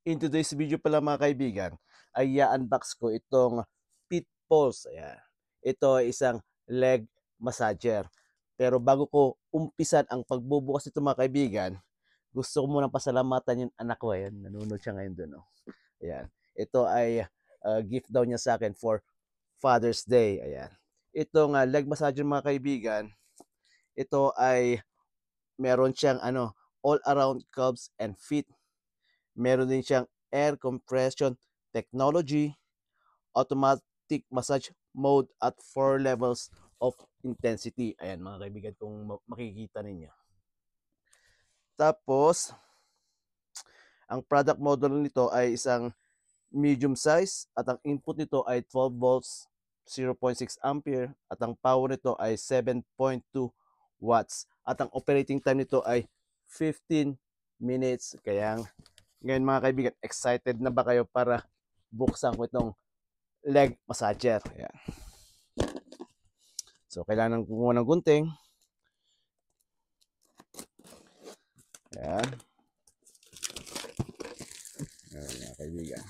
In today's video pala mga kaibigan, ay i-unbox ko itong Pitpulse. Ayan. Ito ay isang leg massager. Pero bago ko umpisan ang pagbubukas nito mga kaibigan, gusto ko munang pasalamatan yung anak ko. Ayan, nanonood siya ngayon doon. Oh. Ayan. Ito ay gift daw niya sa akin for Father's Day. Ayan. Itong leg massager mga kaibigan, ito ay meron siyang all around calves and feet. Meron din siyang air compression technology, automatic massage mode at 4 levels of intensity. Ayan mga kaibigan kung makikita ninyo. Tapos, ang product model nito ay isang medium size at ang input nito ay 12 volts, 0.6 ampere at ang power nito ay 7.2 watts at ang operating time nito ay 15 minutes. Kaya ngayon mga kaibigan, excited na ba kayo para buksan ko itong leg massager? Ayan. So, kailangan kumuha ng gunting. Ayan. Ayan mga kaibigan.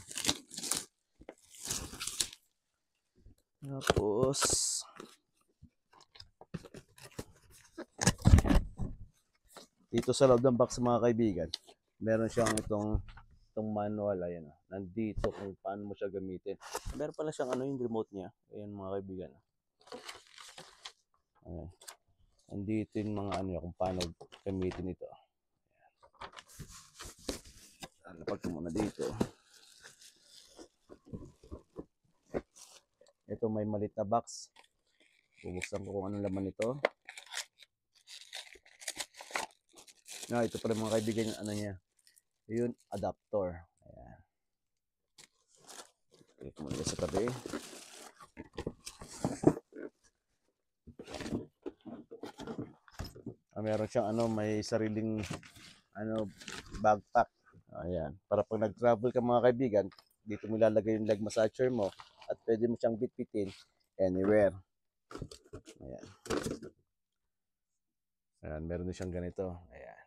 Tapos, dito sa loob ng box mga kaibigan, meron siyang itong manual. Ayan. Nandito kung paano mo siya gamitin. Meron pala siyang yung remote niya. Ayan mga kaibigan. Ayan. Nandito yung mga kung paano gamitin ito. Ayan. Napag ko muna dito. Ito may malit na box. Bubuksan ko kung anong laman nito. Ito pala mga kaibigan yung niya. Yun, adapter. Ayan. Click mo sa tabi. Meron siyang may sariling backpack. Ayan. Para pag nag-travel ka mga kaibigan, dito mo ilalagay yung leg massager mo at pwede mo siyang bitbitin anywhere. Ayan. Ayan, meron din siyang ganito. Ayan.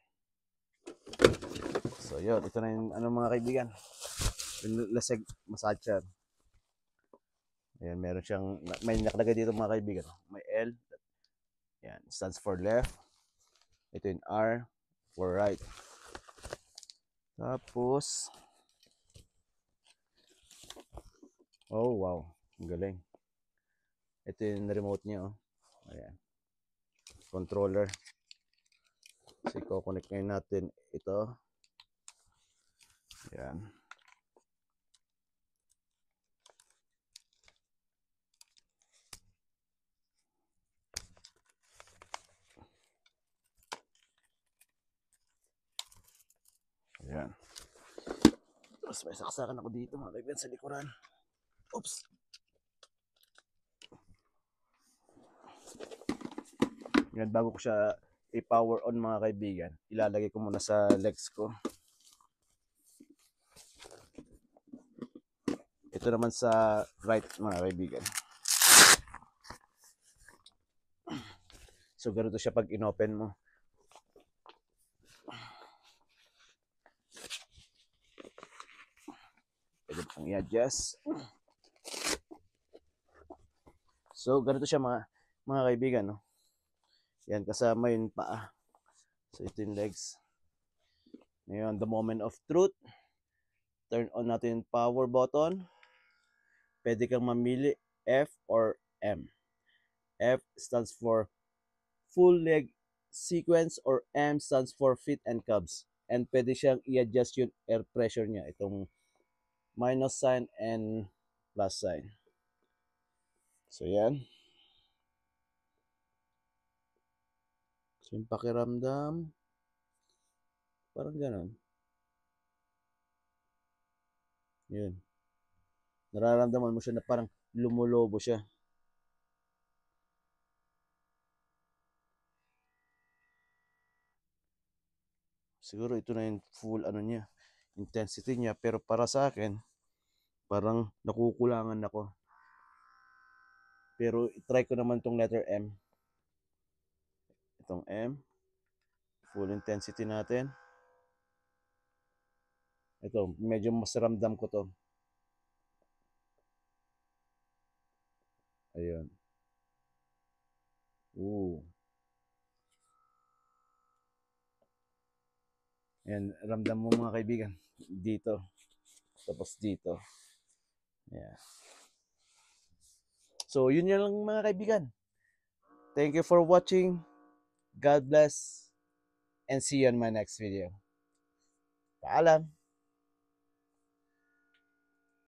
So, yun. Ito na yung mga kaibigan. Yung leg massager. Ayan, meron siyang, may nakalagay dito mga kaibigan. May L. Ayan, stands for left. Ito yung R for right. Tapos, oh wow, ang galing. Ito yung remote niya. Ayan. Controller. Kasi i-connect ngayon natin ito. Ayan. Ayan. Tapos may saksakan ako dito mga kaibigan sa likuran. Oops. Yan, bago ko siya i-power on mga kaibigan, ilalagay ko muna sa legs ko. Ito naman sa right mga kaibigan. So ganito siya pag inopen mo. Pwede pang i-adjust. So ganito siya mga kaibigan, no? Yan, kasama yung paa. So ito yung legs. Ngayon, the moment of truth. Turn on natin yung power button. Pwede kang mamili F or M. F stands for full leg sequence or M stands for feet and calves. And pwede siyang i-adjust yung air pressure niya. Itong minus sign and plus sign. So yan. So yung pakiramdam, parang ganon. Yun. Nararamdaman mo siya na parang lumulobo siya. Siguro ito na yung full niya, intensity niya. Pero para sa akin, parang nakukulangan ako. Pero try ko naman tong letter M. Itong M. Full intensity natin. Ito, medyo mas ramdam ko to. Ayun. Ooh. Ayan, ramdam mo mga kaibigan. Dito. Tapos dito. Yeah. So, yun lang mga kaibigan. Thank you for watching. God bless. And see you on my next video. Paalam.